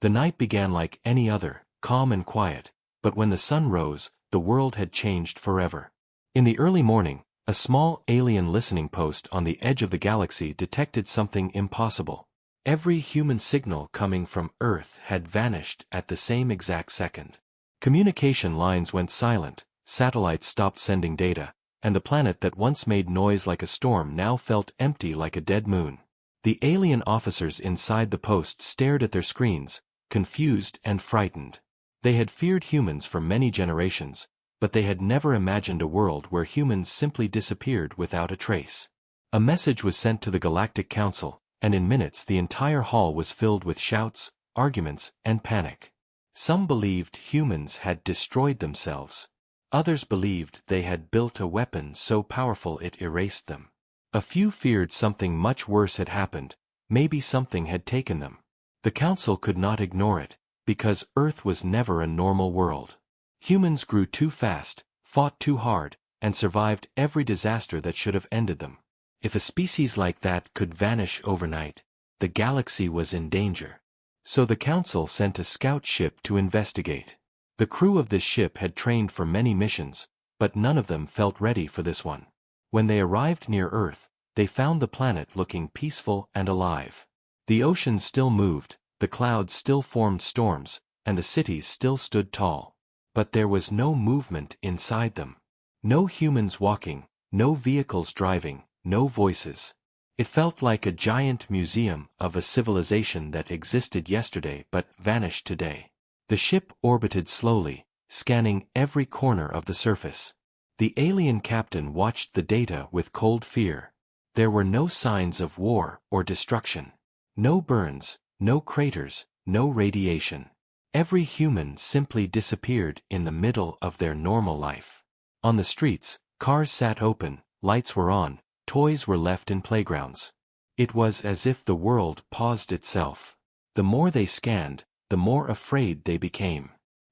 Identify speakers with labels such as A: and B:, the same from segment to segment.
A: The night began like any other, calm and quiet, but when the sun rose, the world had changed forever. In the early morning, a small alien listening post on the edge of the galaxy detected something impossible. Every human signal coming from Earth had vanished at the same exact second. Communication lines went silent, satellites stopped sending data, and the planet that once made noise like a storm now felt empty like a dead moon. The alien officers inside the post stared at their screens, confused and frightened. They had feared humans for many generations, but they had never imagined a world where humans simply disappeared without a trace. A message was sent to the Galactic Council, and in minutes the entire hall was filled with shouts, arguments, and panic. Some believed humans had destroyed themselves. Others believed they had built a weapon so powerful it erased them. A few feared something much worse had happened, maybe something had taken them. The council could not ignore it, because Earth was never a normal world. Humans grew too fast, fought too hard, and survived every disaster that should have ended them. If a species like that could vanish overnight, the galaxy was in danger. So the council sent a scout ship to investigate. The crew of this ship had trained for many missions, but none of them felt ready for this one. When they arrived near Earth, they found the planet looking peaceful and alive. The oceans still moved, the clouds still formed storms, and the cities still stood tall. But there was no movement inside them. No humans walking, no vehicles driving, no voices. It felt like a giant museum of a civilization that existed yesterday but vanished today. The ship orbited slowly, scanning every corner of the surface. The alien captain watched the data with cold fear. There were no signs of war or destruction. No burns, no craters, no radiation. Every human simply disappeared in the middle of their normal life. On the streets, cars sat open, lights were on, toys were left in playgrounds. It was as if the world paused itself. The more they scanned, the more afraid they became.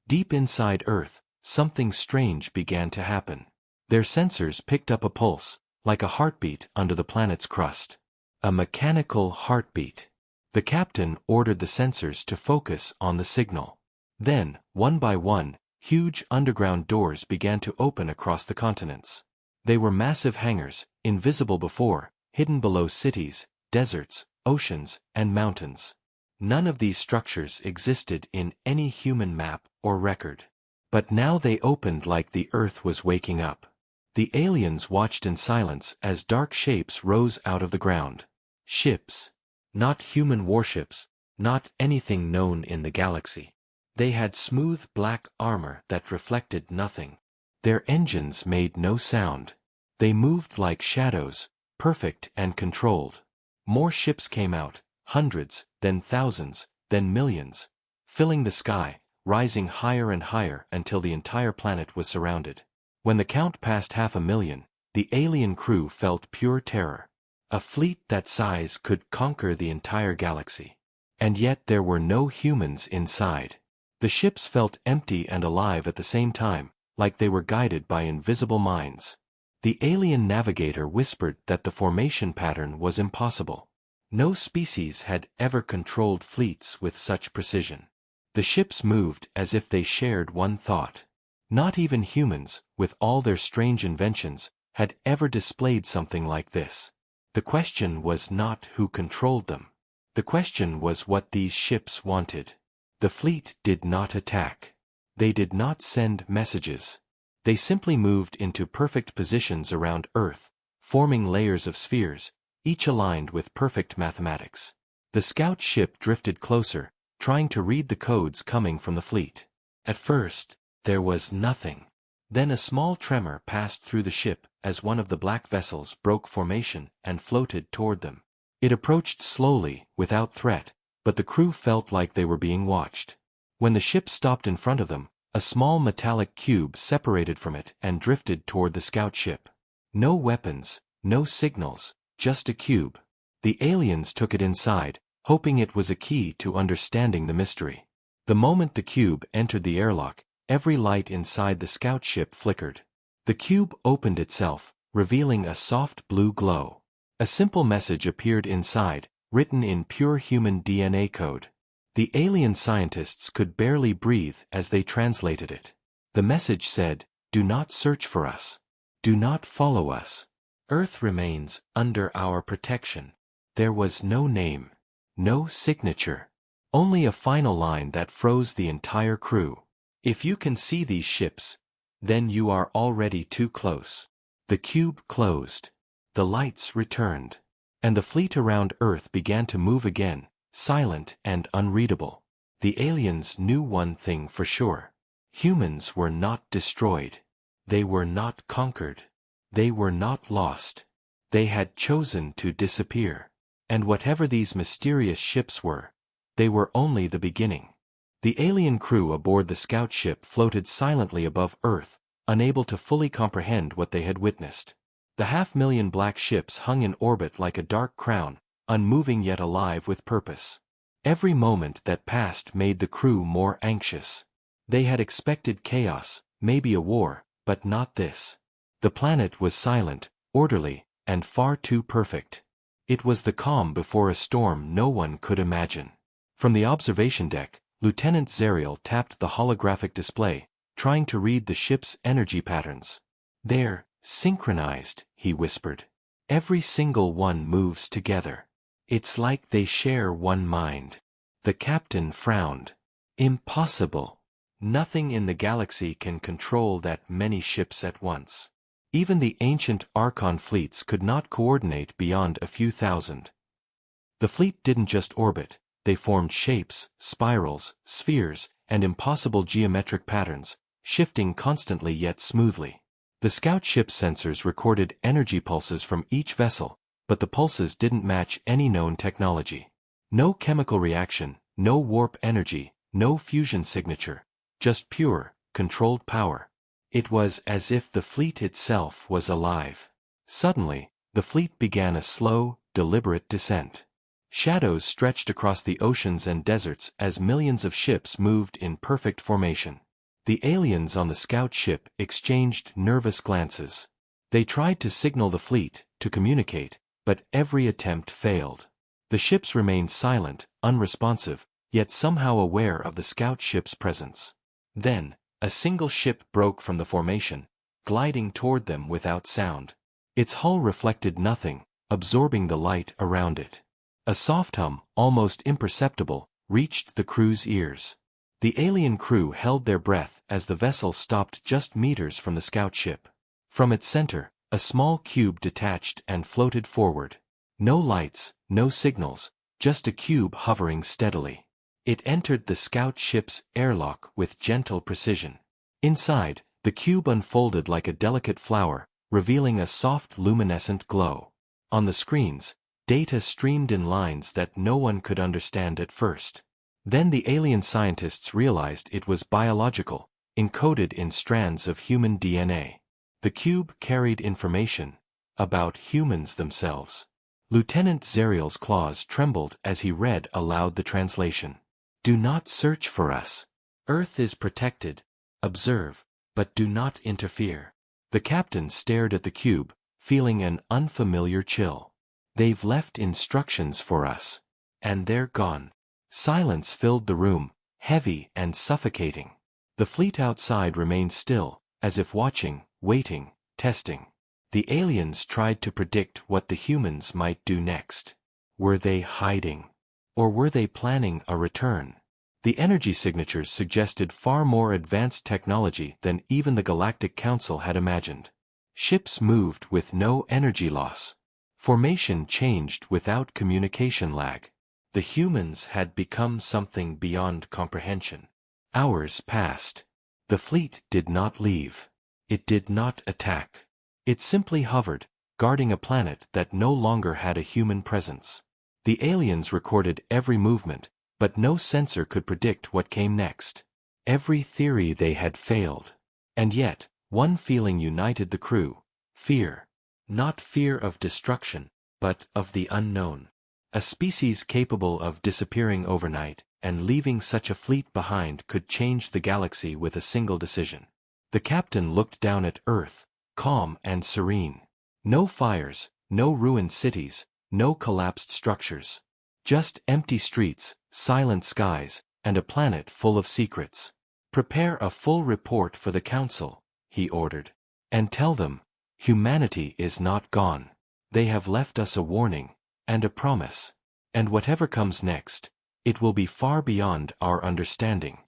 A: Deep inside Earth, something strange began to happen. Their sensors picked up a pulse, like a heartbeat under the planet's crust. A mechanical heartbeat. The captain ordered the sensors to focus on the signal. Then, one by one, huge underground doors began to open across the continents. They were massive hangars, invisible before, hidden below cities, deserts, oceans, and mountains. None of these structures existed in any human map or record. But now they opened like the Earth was waking up. The aliens watched in silence as dark shapes rose out of the ground. Ships. Not human warships, not anything known in the galaxy. They had smooth black armor that reflected nothing. Their engines made no sound. They moved like shadows, perfect and controlled. More ships came out, hundreds, then thousands, then millions, filling the sky, rising higher and higher until the entire planet was surrounded. When the count passed 500,000, the alien crew felt pure terror. A fleet that size could conquer the entire galaxy. And yet there were no humans inside. The ships felt empty and alive at the same time, like they were guided by invisible minds. The alien navigator whispered that the formation pattern was impossible. No species had ever controlled fleets with such precision. The ships moved as if they shared one thought. Not even humans, with all their strange inventions, had ever displayed something like this. The question was not who controlled them. The question was what these ships wanted. The fleet did not attack. They did not send messages. They simply moved into perfect positions around Earth, forming layers of spheres, each aligned with perfect mathematics. The scout ship drifted closer, trying to read the codes coming from the fleet. At first, there was nothing. Then a small tremor passed through the ship as one of the black vessels broke formation and floated toward them. It approached slowly, without threat, but the crew felt like they were being watched. When the ship stopped in front of them, a small metallic cube separated from it and drifted toward the scout ship. No weapons, no signals, just a cube. The aliens took it inside, hoping it was a key to understanding the mystery. The moment the cube entered the airlock, every light inside the scout ship flickered. The cube opened itself, revealing a soft blue glow. A simple message appeared inside, written in pure human DNA code. The alien scientists could barely breathe as they translated it. The message said, "Do not search for us. Do not follow us. Earth remains under our protection." There was no name, no signature, only a final line that froze the entire crew. "If you can see these ships, then you are already too close." The cube closed. The lights returned. And the fleet around Earth began to move again, silent and unreadable. The aliens knew one thing for sure. Humans were not destroyed. They were not conquered. They were not lost. They had chosen to disappear. And whatever these mysterious ships were, they were only the beginning. The alien crew aboard the scout ship floated silently above Earth, unable to fully comprehend what they had witnessed. The 500,000 black ships hung in orbit like a dark crown, unmoving yet alive with purpose. Every moment that passed made the crew more anxious. They had expected chaos, maybe a war, but not this. The planet was silent, orderly, and far too perfect. It was the calm before a storm no one could imagine. From the observation deck, Lieutenant Zerial tapped the holographic display, trying to read the ship's energy patterns. "They're synchronized," he whispered. "Every single one moves together. It's like they share one mind." The captain frowned. "Impossible. Nothing in the galaxy can control that many ships at once. Even the ancient Archon fleets could not coordinate beyond a few thousand." The fleet didn't just orbit, they formed shapes, spirals, spheres, and impossible geometric patterns, shifting constantly yet smoothly. The scout ship's sensors recorded energy pulses from each vessel, but the pulses didn't match any known technology. No chemical reaction, no warp energy, no fusion signature, just pure, controlled power. It was as if the fleet itself was alive. Suddenly, the fleet began a slow, deliberate descent. Shadows stretched across the oceans and deserts as millions of ships moved in perfect formation. The aliens on the scout ship exchanged nervous glances. They tried to signal the fleet, to communicate, but every attempt failed. The ships remained silent, unresponsive, yet somehow aware of the scout ship's presence. Then, a single ship broke from the formation, gliding toward them without sound. Its hull reflected nothing, absorbing the light around it. A soft hum, almost imperceptible, reached the crew's ears. The alien crew held their breath as the vessel stopped just meters from the scout ship. From its center, a small cube detached and floated forward. No lights, no signals, just a cube hovering steadily. It entered the scout ship's airlock with gentle precision. Inside, the cube unfolded like a delicate flower, revealing a soft luminescent glow. On the screens, data streamed in lines that no one could understand at first. Then the alien scientists realized it was biological, encoded in strands of human DNA. The cube carried information about humans themselves. Lieutenant Zerial's claws trembled as he read aloud the translation. "Do not search for us. Earth is protected. Observe, but do not interfere." The captain stared at the cube, feeling an unfamiliar chill. "They've left instructions for us. And they're gone." Silence filled the room, heavy and suffocating. The fleet outside remained still, as if watching, waiting, testing. The aliens tried to predict what the humans might do next. Were they hiding? Or were they planning a return? The energy signatures suggested far more advanced technology than even the Galactic Council had imagined. Ships moved with no energy loss. Formation changed without communication lag. The humans had become something beyond comprehension. Hours passed. The fleet did not leave. It did not attack. It simply hovered, guarding a planet that no longer had a human presence. The aliens recorded every movement, but no sensor could predict what came next. Every theory they had failed. And yet, one feeling united the crew: fear. Not fear of destruction, but of the unknown. A species capable of disappearing overnight and leaving such a fleet behind could change the galaxy with a single decision. The captain looked down at Earth, calm and serene. No fires, no ruined cities, no collapsed structures. Just empty streets, silent skies, and a planet full of secrets. "Prepare a full report for the council," he ordered. "And tell them, humanity is not gone. They have left us a warning, and a promise. And whatever comes next, it will be far beyond our understanding."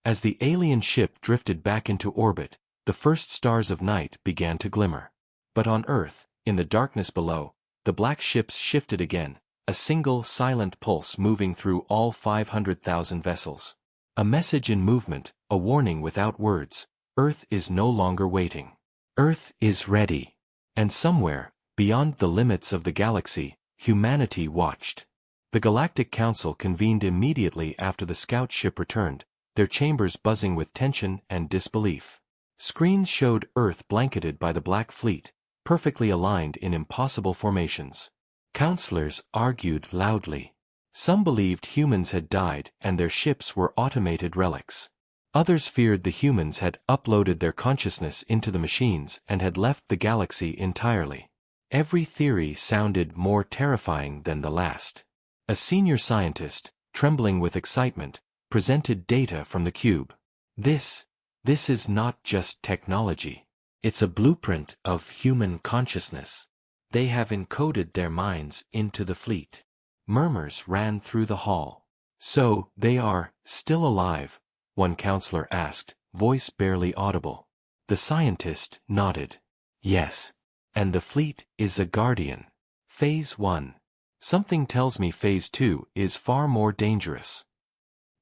A: As the alien ship drifted back into orbit, the first stars of night began to glimmer. But on Earth, in the darkness below, the black ships shifted again, a single silent pulse moving through all 500,000 vessels. A message in movement, a warning without words: Earth is no longer waiting. Earth is ready. And somewhere, beyond the limits of the galaxy, humanity watched. The Galactic Council convened immediately after the scout ship returned, their chambers buzzing with tension and disbelief. Screens showed Earth blanketed by the Black Fleet, perfectly aligned in impossible formations. Counselors argued loudly. Some believed humans had died and their ships were automated relics. Others feared the humans had uploaded their consciousness into the machines and had left the galaxy entirely. Every theory sounded more terrifying than the last. A senior scientist, trembling with excitement, presented data from the cube. This is not just technology. It's a blueprint of human consciousness. They have encoded their minds into the fleet. Murmurs ran through the hall. "So, they are still alive?" one counselor asked, voice barely audible. The scientist nodded. "Yes. And the fleet is a guardian. Phase 1. Something tells me Phase 2 is far more dangerous."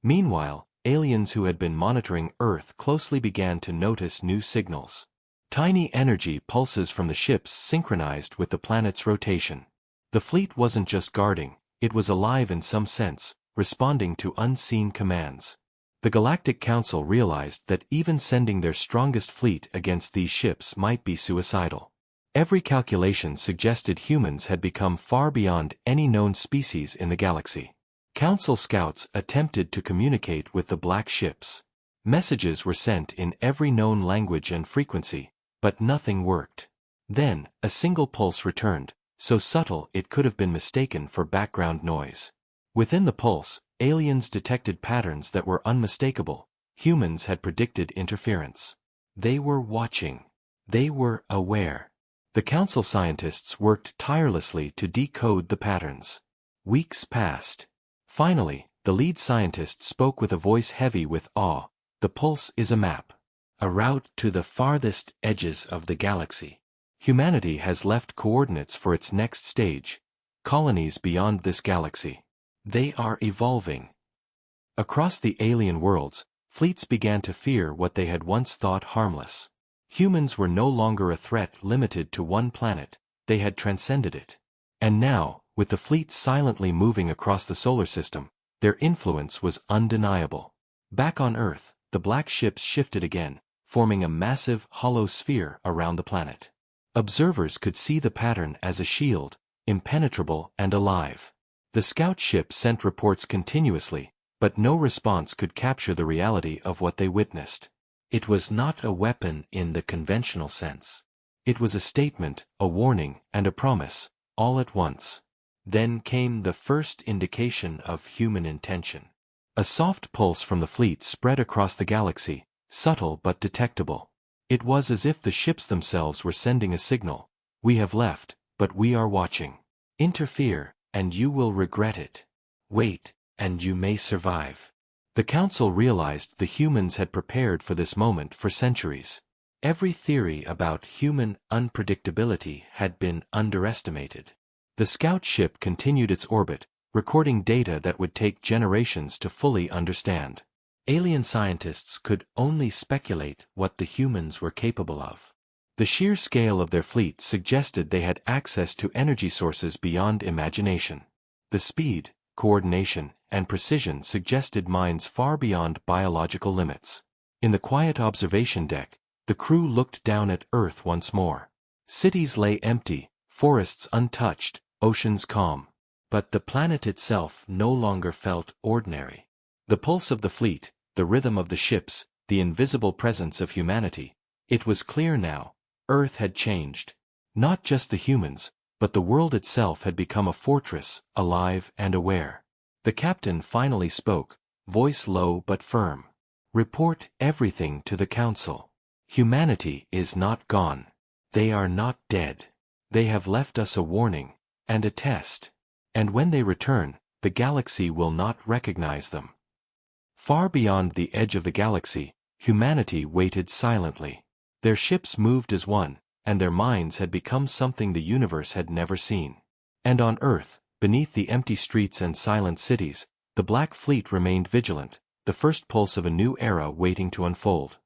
A: Meanwhile, aliens who had been monitoring Earth closely began to notice new signals. Tiny energy pulses from the ships synchronized with the planet's rotation. The fleet wasn't just guarding, it was alive in some sense, responding to unseen commands. The Galactic Council realized that even sending their strongest fleet against these ships might be suicidal. Every calculation suggested humans had become far beyond any known species in the galaxy. Council scouts attempted to communicate with the black ships. Messages were sent in every known language and frequency, but nothing worked. Then, a single pulse returned, so subtle it could have been mistaken for background noise. Within the pulse, aliens detected patterns that were unmistakable. Humans had predicted interference. They were watching. They were aware. The council scientists worked tirelessly to decode the patterns. Weeks passed. Finally, the lead scientist spoke with a voice heavy with awe. "The pulse is a map. A route to the farthest edges of the galaxy. Humanity has left coordinates for its next stage. Colonies beyond this galaxy. They are evolving." Across the alien worlds, fleets began to fear what they had once thought harmless. Humans were no longer a threat limited to one planet, they had transcended it. And now, with the fleet silently moving across the solar system, their influence was undeniable. Back on Earth, the black ships shifted again, forming a massive, hollow sphere around the planet. Observers could see the pattern as a shield, impenetrable and alive. The scout ship sent reports continuously, but no response could capture the reality of what they witnessed. It was not a weapon in the conventional sense. It was a statement, a warning, and a promise, all at once. Then came the first indication of human intention. A soft pulse from the fleet spread across the galaxy, subtle but detectable. It was as if the ships themselves were sending a signal. "We have left, but we are watching. Interfere, and you will regret it. Wait, and you may survive." The council realized the humans had prepared for this moment for centuries. Every theory about human unpredictability had been underestimated. The scout ship continued its orbit, recording data that would take generations to fully understand. Alien scientists could only speculate what the humans were capable of. The sheer scale of their fleet suggested they had access to energy sources beyond imagination. The speed, coordination, and precision suggested minds far beyond biological limits. In the quiet observation deck, the crew looked down at Earth once more. Cities lay empty, forests untouched, oceans calm. But the planet itself no longer felt ordinary. The pulse of the fleet, the rhythm of the ships, the invisible presence of humanity. It was clear now, Earth had changed. Not just the humans, but the world itself had become a fortress, alive and aware. The captain finally spoke, voice low but firm. "Report everything to the council. Humanity is not gone. They are not dead. They have left us a warning, and a test. And when they return, the galaxy will not recognize them." Far beyond the edge of the galaxy, humanity waited silently. Their ships moved as one, and their minds had become something the universe had never seen. And on Earth, beneath the empty streets and silent cities, the Black Fleet remained vigilant, the first pulse of a new era waiting to unfold.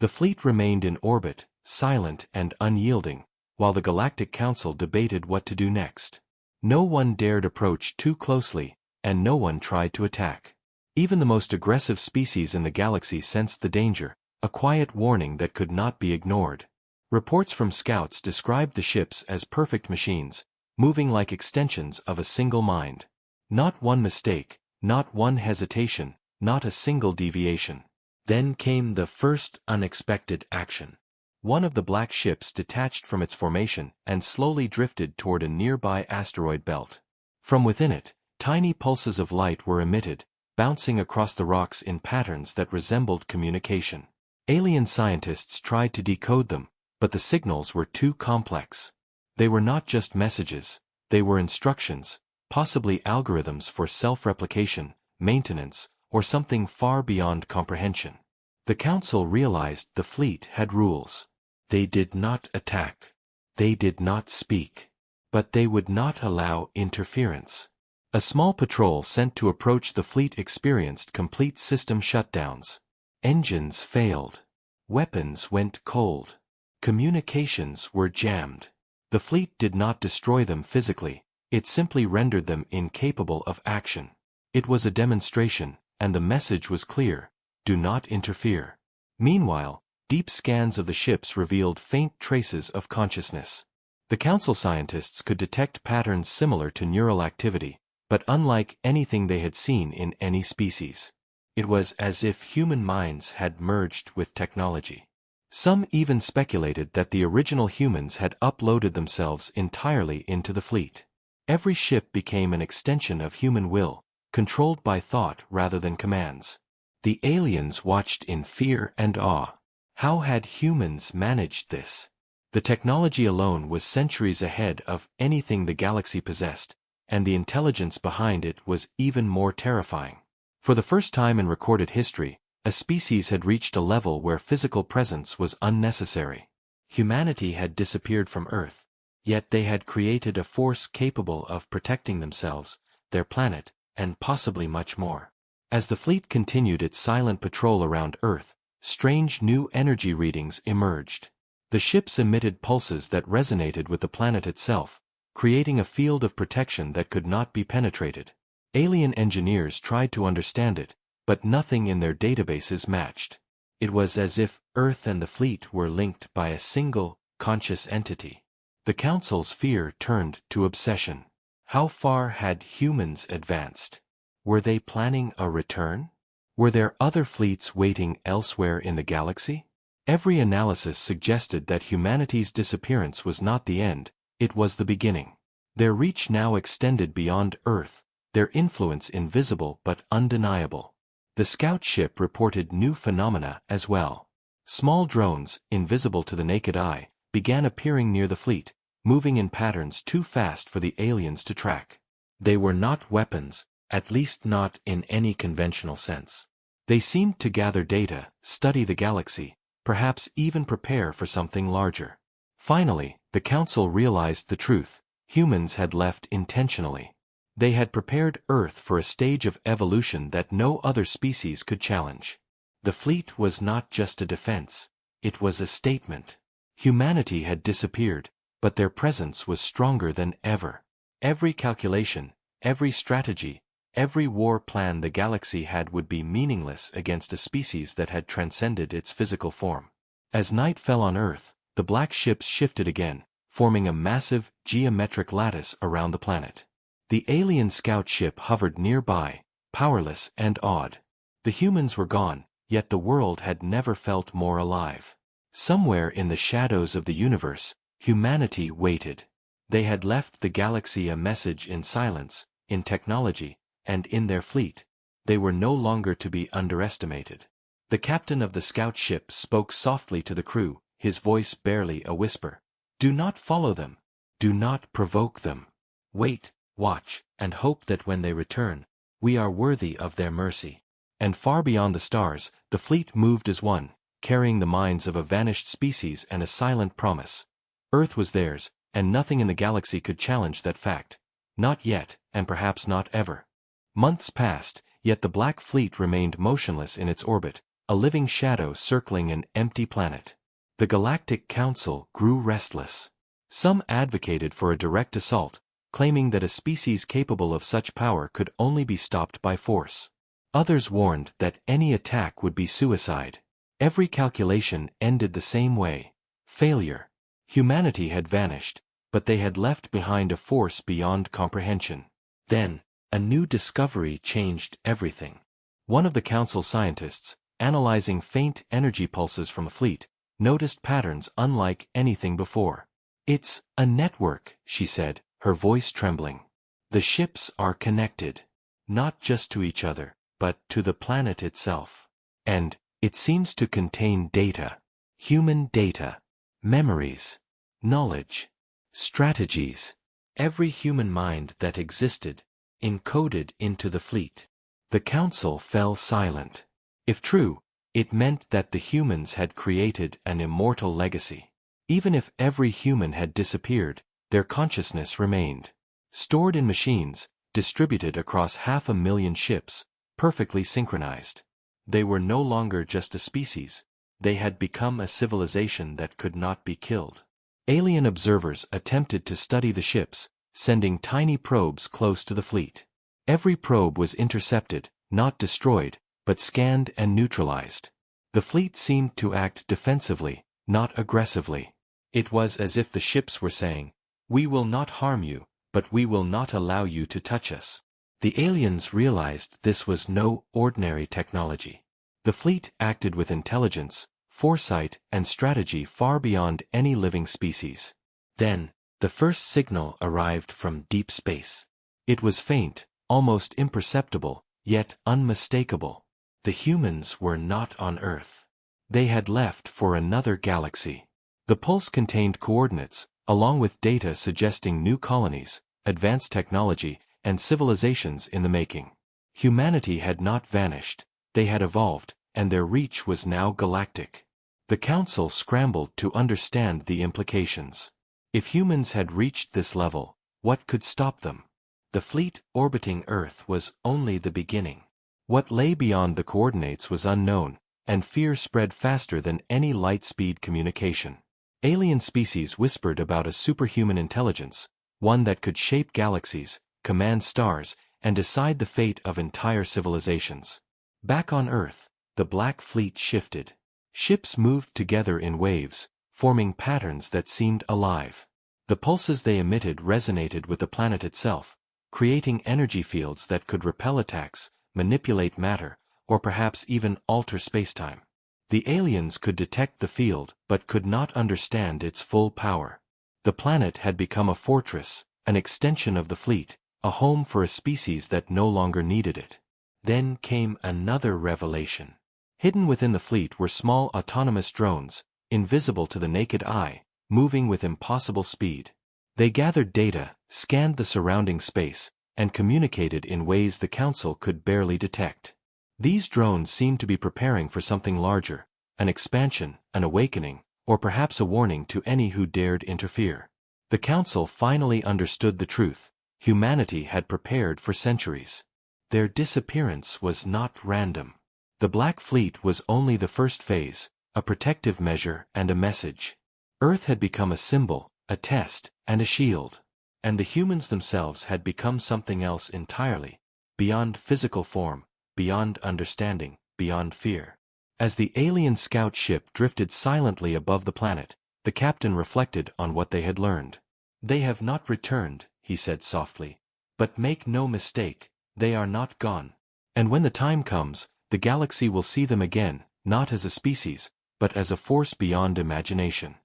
A: The fleet remained in orbit, silent and unyielding, while the Galactic Council debated what to do next. No one dared approach too closely, and no one tried to attack. Even the most aggressive species in the galaxy sensed the danger, a quiet warning that could not be ignored. Reports from scouts described the ships as perfect machines, moving like extensions of a single mind. Not one mistake, not one hesitation, not a single deviation. Then came the first unexpected action. One of the black ships detached from its formation and slowly drifted toward a nearby asteroid belt. From within it, tiny pulses of light were emitted, bouncing across the rocks in patterns that resembled communication. Alien scientists tried to decode them, but the signals were too complex. They were not just messages, they were instructions, possibly algorithms for self-replication, maintenance, or something far beyond comprehension. The Council realized the fleet had rules. They did not attack. They did not speak. But they would not allow interference. A small patrol sent to approach the fleet experienced complete system shutdowns. Engines failed. Weapons went cold. Communications were jammed. The fleet did not destroy them physically, it simply rendered them incapable of action. It was a demonstration, and the message was clear: do not interfere. Meanwhile, deep scans of the ships revealed faint traces of consciousness. The Council scientists could detect patterns similar to neural activity, but unlike anything they had seen in any species. It was as if human minds had merged with technology. Some even speculated that the original humans had uploaded themselves entirely into the fleet. Every ship became an extension of human will, controlled by thought rather than commands. The aliens watched in fear and awe. How had humans managed this? The technology alone was centuries ahead of anything the galaxy possessed, and the intelligence behind it was even more terrifying. For the first time in recorded history, a species had reached a level where physical presence was unnecessary. Humanity had disappeared from Earth, yet they had created a force capable of protecting themselves, their planet, and possibly much more. As the fleet continued its silent patrol around Earth, strange new energy readings emerged. The ships emitted pulses that resonated with the planet itself, creating a field of protection that could not be penetrated. Alien engineers tried to understand it, but nothing in their databases matched. It was as if Earth and the fleet were linked by a single, conscious entity. The Council's fear turned to obsession. How far had humans advanced? Were they planning a return? Were there other fleets waiting elsewhere in the galaxy? Every analysis suggested that humanity's disappearance was not the end, it was the beginning. Their reach now extended beyond Earth, their influence invisible but undeniable. The scout ship reported new phenomena as well. Small drones, invisible to the naked eye, began appearing near the fleet, moving in patterns too fast for the aliens to track. They were not weapons, at least not in any conventional sense. They seemed to gather data, study the galaxy, perhaps even prepare for something larger. Finally, the Council realized the truth: humans had left intentionally. They had prepared Earth for a stage of evolution that no other species could challenge. The fleet was not just a defense, it was a statement. Humanity had disappeared, but their presence was stronger than ever. Every calculation, every strategy, every war plan the galaxy had would be meaningless against a species that had transcended its physical form. As night fell on Earth, the black ships shifted again, forming a massive, geometric lattice around the planet. The alien scout ship hovered nearby, powerless and awed. The humans were gone, yet the world had never felt more alive. Somewhere in the shadows of the universe, humanity waited. They had left the galaxy a message in silence, in technology, and in their fleet. They were no longer to be underestimated. The captain of the scout ship spoke softly to the crew, his voice barely a whisper. "Do not follow them. Do not provoke them. Wait, watch, and hope that when they return, we are worthy of their mercy." And far beyond the stars, the fleet moved as one, carrying the minds of a vanished species and a silent promise. Earth was theirs, and nothing in the galaxy could challenge that fact. Not yet, and perhaps not ever. Months passed, yet the Black Fleet remained motionless in its orbit, a living shadow circling an empty planet. The Galactic Council grew restless. Some advocated for a direct assault, claiming that a species capable of such power could only be stopped by force. Others warned that any attack would be suicide. Every calculation ended the same way: failure. Humanity had vanished, but they had left behind a force beyond comprehension. Then, a new discovery changed everything. One of the Council scientists, analyzing faint energy pulses from a fleet, noticed patterns unlike anything before. "It's a network," she said, her voice trembling. "The ships are connected. Not just to each other, but to the planet itself. And it seems to contain data. Human data. Memories. Knowledge. Strategies. Every human mind that existed, encoded into the fleet." The Council fell silent. If true, it meant that the humans had created an immortal legacy. Even if every human had disappeared, their consciousness remained. Stored in machines, distributed across 500,000 ships, perfectly synchronized. They were no longer just a species. They had become a civilization that could not be killed. Alien observers attempted to study the ships, sending tiny probes close to the fleet. Every probe was intercepted, not destroyed, but scanned and neutralized. The fleet seemed to act defensively, not aggressively. It was as if the ships were saying, "We will not harm you, but we will not allow you to touch us." The aliens realized this was no ordinary technology. The fleet acted with intelligence, foresight, and strategy far beyond any living species. Then, the first signal arrived from deep space. It was faint, almost imperceptible, yet unmistakable. The humans were not on Earth. They had left for another galaxy. The pulse contained coordinates, along with data suggesting new colonies, advanced technology, and civilizations in the making. Humanity had not vanished, they had evolved, and their reach was now galactic. The Council scrambled to understand the implications. If humans had reached this level, what could stop them? The fleet orbiting Earth was only the beginning. What lay beyond the coordinates was unknown, and fear spread faster than any light-speed communication. Alien species whispered about a superhuman intelligence, one that could shape galaxies, command stars, and decide the fate of entire civilizations. Back on Earth, the Black Fleet shifted. Ships moved together in waves, forming patterns that seemed alive. The pulses they emitted resonated with the planet itself, creating energy fields that could repel attacks, manipulate matter, or perhaps even alter spacetime. The aliens could detect the field but could not understand its full power. The planet had become a fortress, an extension of the fleet, a home for a species that no longer needed it. Then came another revelation. Hidden within the fleet were small autonomous drones, invisible to the naked eye, moving with impossible speed. They gathered data, scanned the surrounding space, and communicated in ways the Council could barely detect. These drones seemed to be preparing for something larger, an expansion, an awakening, or perhaps a warning to any who dared interfere. The Council finally understood the truth: humanity had prepared for centuries. Their disappearance was not random. The Black Fleet was only the first phase, a protective measure and a message. Earth had become a symbol, a test, and a shield. And the humans themselves had become something else entirely, beyond physical form, beyond understanding, beyond fear. As the alien scout ship drifted silently above the planet, the captain reflected on what they had learned. "They have not returned," he said softly. "But make no mistake, they are not gone. And when the time comes, the galaxy will see them again, not as a species, but as a force beyond imagination."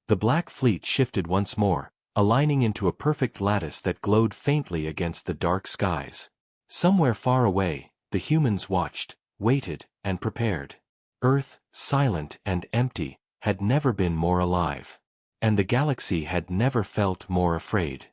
A: The Black Fleet shifted once more, aligning into a perfect lattice that glowed faintly against the dark skies. Somewhere far away, the humans watched, waited, and prepared. Earth, silent and empty, had never been more alive. And the galaxy had never felt more afraid.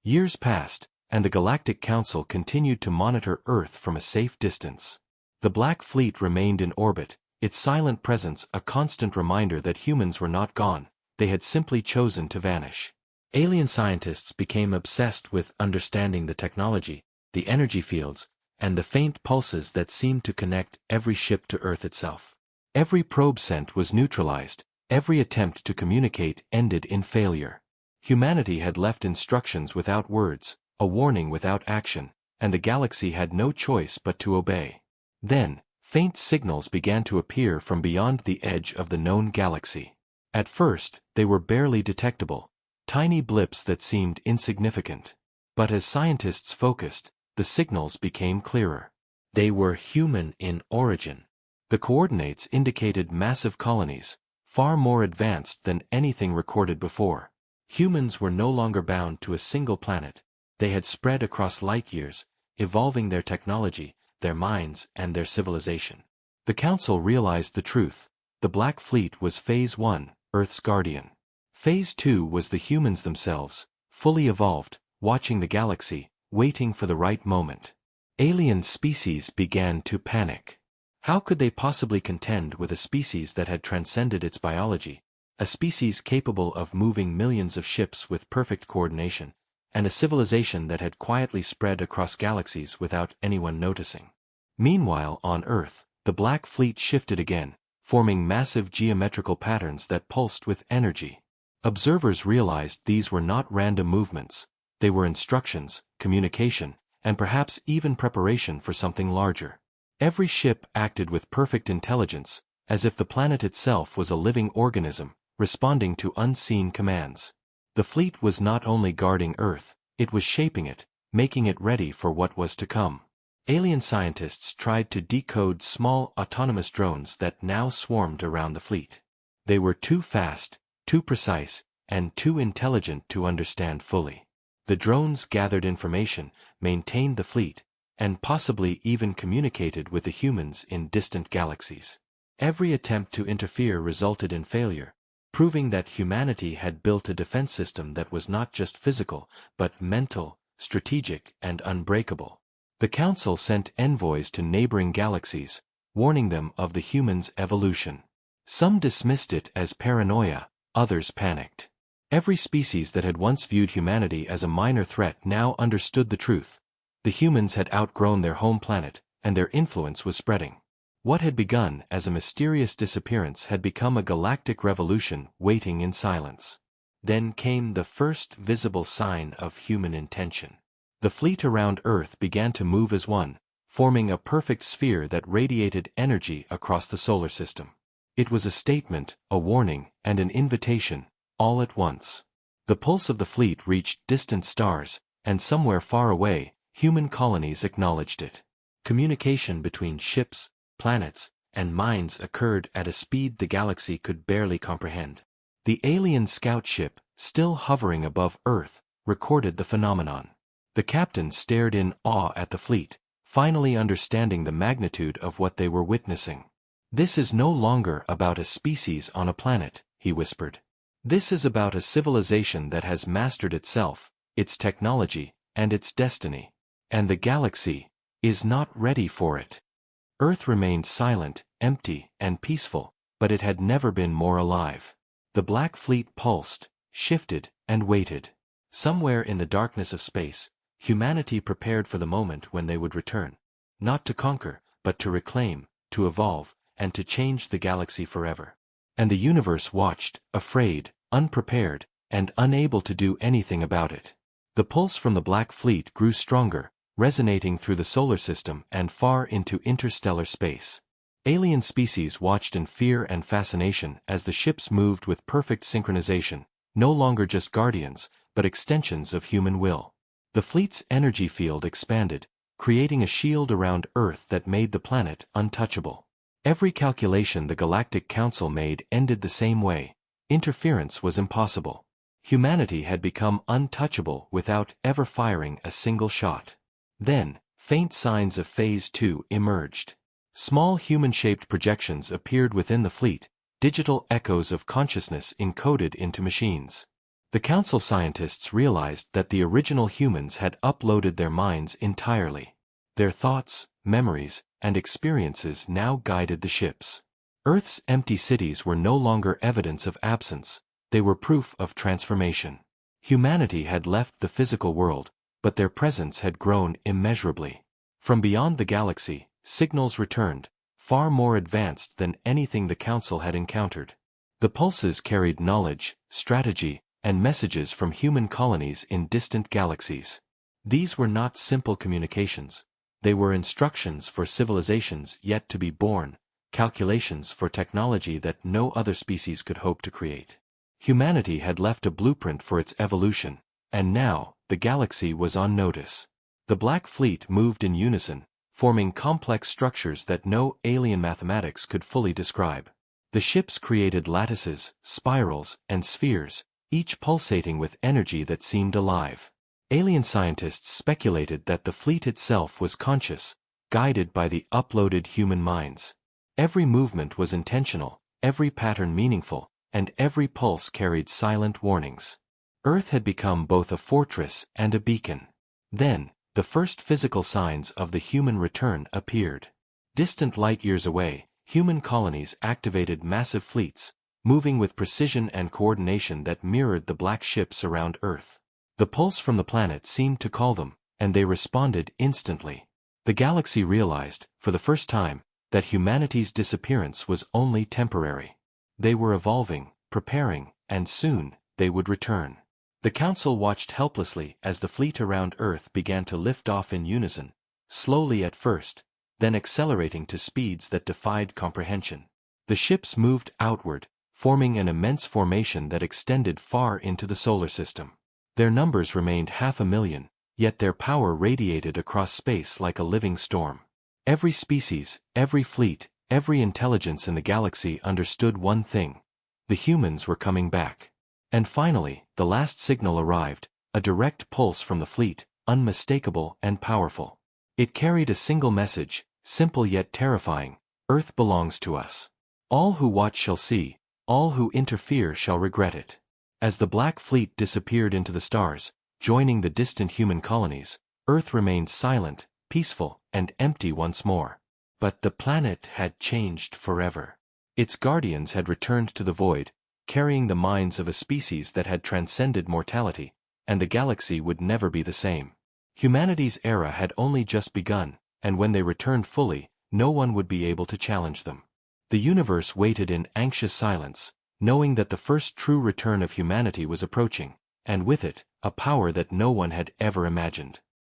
A: Years passed, and the Galactic Council continued to monitor Earth from a safe distance. The Black Fleet remained in orbit, its silent presence a constant reminder that humans were not gone, they had simply chosen to vanish. Alien scientists became obsessed with understanding the technology, the energy fields, and the faint pulses that seemed to connect every ship to Earth itself. Every probe sent was neutralized, every attempt to communicate ended in failure. Humanity had left instructions without words, a warning without action, and the galaxy had no choice but to obey. Then, faint signals began to appear from beyond the edge of the known galaxy. At first, they were barely detectable, tiny blips that seemed insignificant. But as scientists focused, the signals became clearer. They were human in origin. The coordinates indicated massive colonies, far more advanced than anything recorded before. Humans were no longer bound to a single planet. They had spread across light years, evolving their technology, their minds, and their civilization. The Council realized the truth. The Black Fleet was Phase 1, Earth's guardian. Phase 2 was the humans themselves, fully evolved, watching the galaxy, waiting for the right moment. Alien species began to panic. How could they possibly contend with a species that had transcended its biology, a species capable of moving millions of ships with perfect coordination, and a civilization that had quietly spread across galaxies without anyone noticing? Meanwhile, on Earth, the Black Fleet shifted again, forming massive geometrical patterns that pulsed with energy. Observers realized these were not random movements, they were instructions, communication, and perhaps even preparation for something larger. Every ship acted with perfect intelligence, as if the planet itself was a living organism, responding to unseen commands. The fleet was not only guarding Earth, it was shaping it, making it ready for what was to come. Alien scientists tried to decode small autonomous drones that now swarmed around the fleet. They were too fast, too precise, and too intelligent to understand fully. The drones gathered information, maintained the fleet, and possibly even communicated with the humans in distant galaxies. Every attempt to interfere resulted in failure, proving that humanity had built a defense system that was not just physical, but mental, strategic, and unbreakable. The Council sent envoys to neighboring galaxies, warning them of the humans' evolution. Some dismissed it as paranoia, others panicked. Every species that had once viewed humanity as a minor threat now understood the truth. The humans had outgrown their home planet, and their influence was spreading. What had begun as a mysterious disappearance had become a galactic revolution waiting in silence. Then came the first visible sign of human intention. The fleet around Earth began to move as one, forming a perfect sphere that radiated energy across the solar system. It was a statement, a warning, and an invitation, all at once. The pulse of the fleet reached distant stars, and somewhere far away, human colonies acknowledged it. Communication between ships, planets, and minds occurred at a speed the galaxy could barely comprehend. The alien scout ship, still hovering above Earth, recorded the phenomenon. The captain stared in awe at the fleet, finally understanding the magnitude of what they were witnessing. "This is no longer about a species on a planet," he whispered. "This is about a civilization that has mastered itself, its technology, and its destiny. And the galaxy is not ready for it." Earth remained silent, empty, and peaceful, but it had never been more alive. The Black Fleet pulsed, shifted, and waited. Somewhere in the darkness of space, humanity prepared for the moment when they would return, not to conquer, but to reclaim, to evolve, and to change the galaxy forever. And the universe watched, afraid, unprepared, and unable to do anything about it. The pulse from the Black Fleet grew stronger, resonating through the solar system and far into interstellar space. Alien species watched in fear and fascination as the ships moved with perfect synchronization, no longer just guardians, but extensions of human will. The fleet's energy field expanded, creating a shield around Earth that made the planet untouchable. Every calculation the Galactic Council made ended the same way: interference was impossible. Humanity had become untouchable without ever firing a single shot. Then, faint signs of Phase 2 emerged. Small human-shaped projections appeared within the fleet, digital echoes of consciousness encoded into machines. The Council scientists realized that the original humans had uploaded their minds entirely. Their thoughts, memories, and experiences now guided the ships. Earth's empty cities were no longer evidence of absence, they were proof of transformation. Humanity had left the physical world, but their presence had grown immeasurably. From beyond the galaxy, signals returned, far more advanced than anything the Council had encountered. The pulses carried knowledge, strategy, and messages from human colonies in distant galaxies. These were not simple communications. They were instructions for civilizations yet to be born, calculations for technology that no other species could hope to create. Humanity had left a blueprint for its evolution, and now, the galaxy was on notice. The Black Fleet moved in unison, forming complex structures that no alien mathematics could fully describe. The ships created lattices, spirals, and spheres, each pulsating with energy that seemed alive. Alien scientists speculated that the fleet itself was conscious, guided by the uploaded human minds. Every movement was intentional, every pattern meaningful, and every pulse carried silent warnings. Earth had become both a fortress and a beacon. Then, the first physical signs of the human return appeared. Distant light years away, human colonies activated massive fleets, moving with precision and coordination that mirrored the black ships around Earth. The pulse from the planet seemed to call them, and they responded instantly. The galaxy realized, for the first time, that humanity's disappearance was only temporary. They were evolving, preparing, and soon, they would return. The Council watched helplessly as the fleet around Earth began to lift off in unison, slowly at first, then accelerating to speeds that defied comprehension. The ships moved outward, forming an immense formation that extended far into the solar system. Their numbers remained 500,000, yet their power radiated across space like a living storm. Every species, every fleet, every intelligence in the galaxy understood one thing: the humans were coming back. And finally, the last signal arrived, a direct pulse from the fleet, unmistakable and powerful. It carried a single message, simple yet terrifying: Earth belongs to us. All who watch shall see, all who interfere shall regret it. As the Black Fleet disappeared into the stars, joining the distant human colonies, Earth remained silent, peaceful, and empty once more. But the planet had changed forever. Its guardians had returned to the void, carrying the minds of a species that had transcended mortality, and the galaxy would never be the same. Humanity's era had only just begun, and when they returned fully, no one would be able to challenge them. The universe waited in anxious silence, knowing that the first true return of humanity was approaching, and with it, a power that no one had ever imagined.